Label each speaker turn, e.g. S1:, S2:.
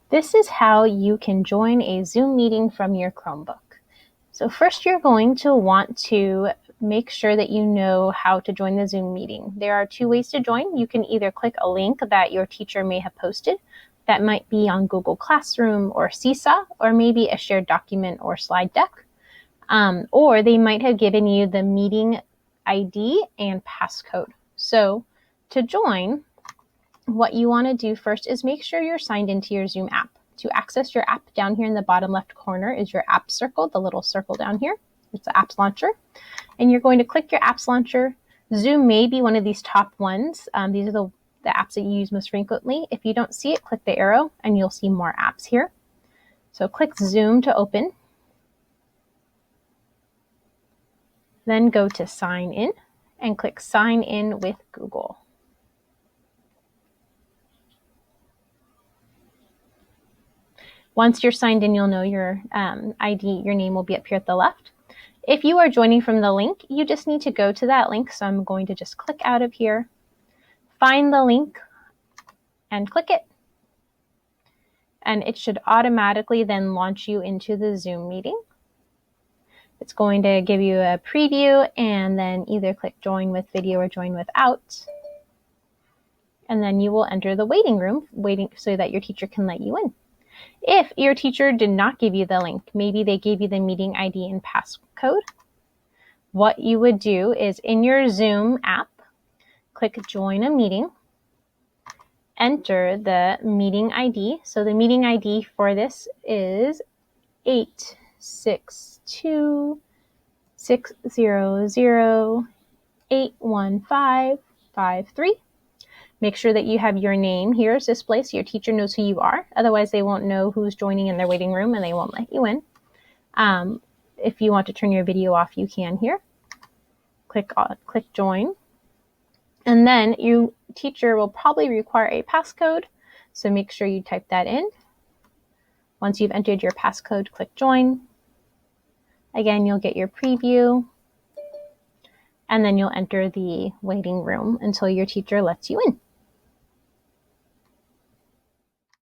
S1: This is how you can join a Zoom meeting from your Chromebook. So first you're going to want to make sure that you know how to join the Zoom meeting. There are two ways to join. You can either click a link that your teacher may have posted. That might be on Google Classroom or Seesaw, or maybe a shared document or slide deck. Or they might have given you the meeting ID and passcode. So to join, what you want to do first is make sure you're signed into your Zoom app. To access your app, down here in the bottom left corner is your app circle, the little circle down here. It's the apps launcher. And you're going to click your apps launcher. Zoom may be one of these top ones. These are the apps that you use most frequently. If you don't see it, click the arrow and you'll see more apps here. So click Zoom to open. Then go to Sign In and click Sign In with Google. Once you're signed in, you'll know your ID, your name will be up here at the left. If you are joining from the link, you just need to go to that link. So I'm going to just click out of here, find the link, and click it. And it should automatically then launch you into the Zoom meeting. It's going to give you a preview and then either click join with video or join without. And then you will enter the waiting room, waiting so that your teacher can let you in. If your teacher did not give you the link, maybe they gave you the meeting ID and passcode, what you would do is in your Zoom app, click join a meeting, enter the meeting ID. So the meeting ID for this is 862-600-81553. Make sure that you have your name here as displayed so your teacher knows who you are. Otherwise, they won't know who's joining in their waiting room and they won't let you in. If you want to turn your video off, you can here. Click join. And then your teacher will probably require a passcode. So make sure you type that in. Once you've entered your passcode, click join. Again, you'll get your preview. And then you'll enter the waiting room until your teacher lets you in.